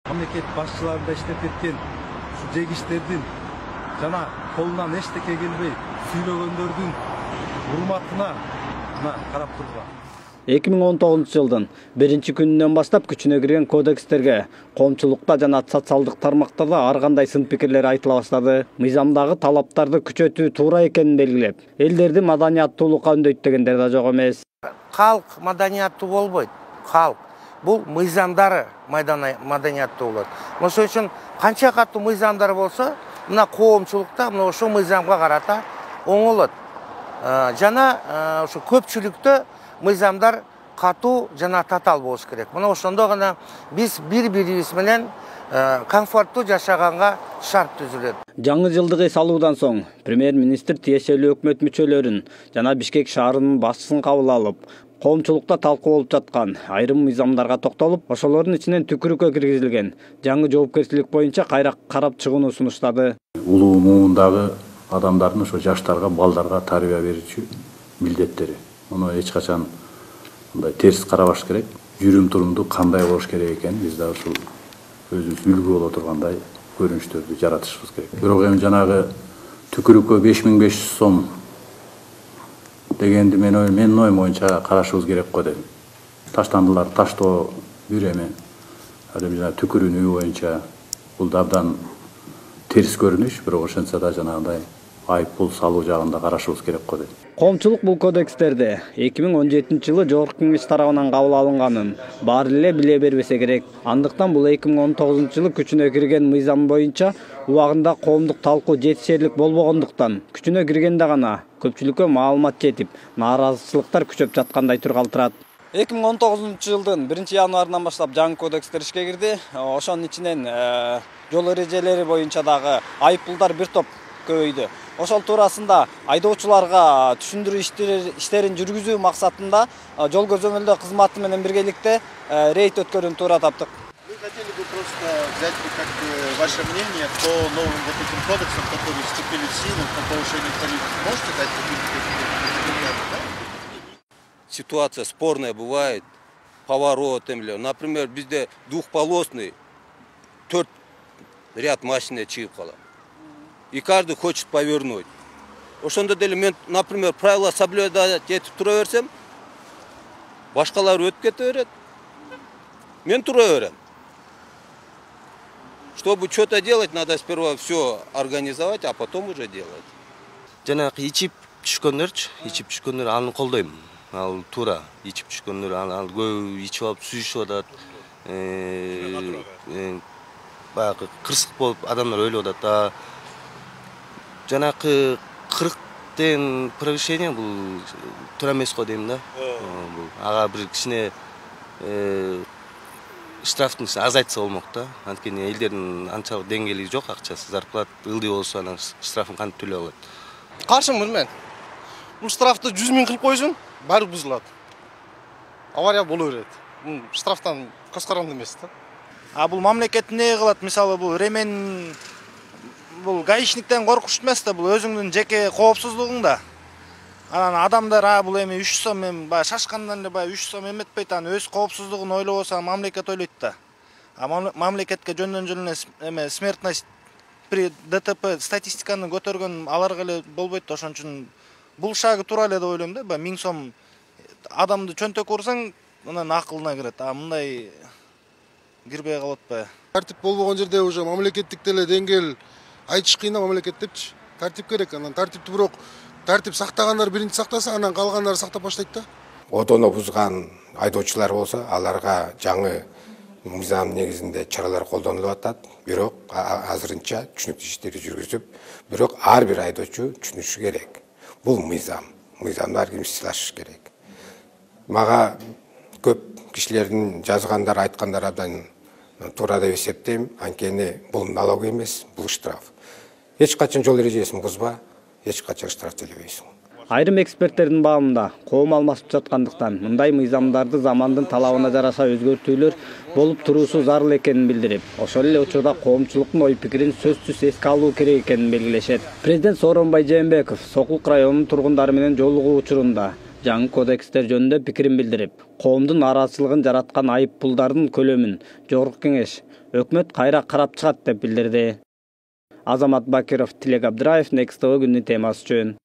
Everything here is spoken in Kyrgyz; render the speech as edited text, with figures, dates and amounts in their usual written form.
Мамлекет башчыларында иштеп кеткен ушу жегичтердин жана колунан эчтеке келбей сүйлөгөндөрдүн урматына карап тургула. 2019 жылдын 1-күнүнөн баштап күчүнө кирген кодекстерге коомчулукта жана социалдык тармактарда ар кандай сын пикирлер айтыла баштады. Мыйзамдагы талаптарды күчөтүү туура экенин белгилеп, элдерди маданияттуулукка үндөйт дегендер да жок эмес. Калк маданияттуу болбойт. Калк бул мыйзамдары маданияттуу болот. Ошон үчүн канча катуу мыйзамдар болсо, мына коомчулукта мына ошол мыйзамга карата оңолот. Жана ошо көпчүлүктө мыйзамдар катуу жана татаал болуш керек. Мына ошондо гана биз бири-бирибиз менен комфорттуу жашаганга шарт түзүлөт. Жаңы жылдык эс алуудан соң премьер-министр тиешелүү өкмөт мүчөлөрүн жана Бишкек шаарынын башчысын кабыл алып, коомчулукта талкуу болуп жаткан айрым мыйзамдарга токтолуп, ошолордун ичинен түкүрүккө киргизилген жаңы жоопкерчилик боюнча кайра карап чыгууну сунуштады. Улуу муундагы адамдардын ошо жаштарга, балдарга тарбия берүүчү милдеттери. Муну эч качан мындай терс карабаш керек. Жүрүм-турумду кандай болуш керек экенин биз да ушул өзүбүз үлгү боло тургандай көрүнүштөрдү жаратышыбыз керек. Бирок эми жанагы түкүрүккө 5500 сом дегенди менин оюм боюнча карашыбыз керек го дейм. Таштандылар, таштоо бир эме. Эми жана түкүрүүнү боюнча бул абдан терс көрүнүш, бирок ошентсе да жанагындай айыппул салуу жагында карашыбыз керек го дейм. Коомчулук бул кодекстерде 2017 жылы Жогорку Кеңеш тарабынан кабыл алынганын баары эле биле бербесе керек. Андыктан бул 2019 жылы күчүнө кирген мыйзам боюнча убагында коомдук талкуу жетишерлик болбогондуктан күчүнө киргенде гана көпчүлүккө маалымат жетип, нааразычылыктар күчөп жаткандай тургалтырат. 2019 жылдын 1-январынан баштап жаңы кодекстер ишке кирди. Ошонун ичинен жол эрежелери боюнча дагы айыппулдар бир топ көбөйдү. Ошол туурасында айдоочуларга түшүндүрүү иштерин жүргүзүү максатында жол көзөмөлдөө кызматы менен биргеликте рейд өткөрүүнү туура таптык. Мы хотели бы просто взять как ваше мнение по новым вот этим кодексам, которые вступили в силу по повышению тарифов. Можете дать какие-то? Ситуация спорная бывает, поворот, например, bizde двухполосный, 4 ряд машин чыгып калат. И каждый хочет повернуть. Ошондо деле мен, например, правила соблюдать этип тура берсем, башкалар өтүп кете берет. Мен тура берем. Чтобы что-то делать, надо сперва все организовать, а потом уже делать. Жанагы ичип түшкөндөр аны колдойм. Ал туура ичип түшкөндөр ал көп ичип алып сүйүшүп атат. Баягы кырсык болуп адамдар өлүп атат. Жанагы 40 превышение бул туура эмес го дейм да. Ага бир кичине штрафтын азайтса болмок да. Анткени элдердин анча деңгээли жок акчасы, зарплат ылдый болсо анан штрафын кантип төлөй алат. Каршымын мен. Бул штрафты 100 миң кылып койсун, баары бузулат. Авария боло берет. Бул штрафтан көз каранды эмес да. Бул мамлекет эмне кылат? Мисалы бул ремен бул гаишниктен коркуш эмес да, бул өзүңдүн жеке коопсуздугуңда. Анан адамдар бул эми 3 сом эми баягы шашкандан эле баягы 3 сом эметпейт, анан өз коопсуздугун ойлобосо мамлекет ойлойт да. Мамлекетке жөндөн эме смертность при ДТП статистиканы көтөргөн аларга эле болбойт. Ошон үчүн бул шагы туура эле деп ойлойм да. 1000 сом адамды чөнтөк урсаң, анан акылына кирет. Мындай кирбей калат баягы. Тартип болбогон жерде уже мамлекеттик деле деңгээл айтыш кыйын мамлекет депчи. Тартип керек, анан тартипти бирок тартип сактагандар биринчи сактаса, анан калгандары сактап баштайт да. Отону бузган айдоочулар болсо, аларга жаңы мыйзам негизинде чаралар колдонулуп атат. Бирок азырынча түшүнүктүү иштери жүргүзүп, бирок ар бир айдоочу түшүнүшү керек. Бул мыйзам. Мыйзамды ар ким сыйлашы керек. Мага көп кишилердин жазгандары, айткандары абдан туура деп эсептейм. Анткени бул налог эмес, бул штраф. Эч качан жол эрежесин бузба, эч качан штраф төлөбөйсүң. Айрым эксперттердин баамында коом алмашып жаткандыктан мындай мыйзамдарды замандын талабына жараша өзгөртүүлөр болуп туруусу зарыл экенин билдирип, ошол эле учурда коомчулуктун ой пикирин сөзсүз эске алуу керек экенин белгилешет. Президент Сооронбай Жээнбеков Сокулук районунун тургундары менен жолугуу учурунда жаңы кодекстер жөнүндө пикирин билдирип, коомдун нааразычылыгын жараткан айып пулдардын көлөмүн Жогорку Кеңеш өкмөт кайра карап чыгат деп билдирди. Азамат Бакиров, Тилек Абдыраев, Next TV күнү темасы үчүн.